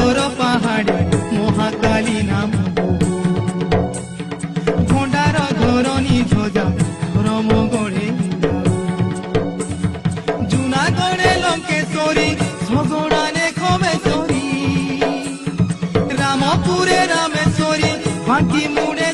জঙ্গলর পাহাড়ে মহাকালী নাম ভণ্ডার ধরণী ধ্বজা ধর্ম গড়ে জুনাগড়ে লঙ্কেশ্বরী ঝগড়ানে খমেশ্বরী রামপুরে রামেশ্বরী ফাঁকি মুড়ে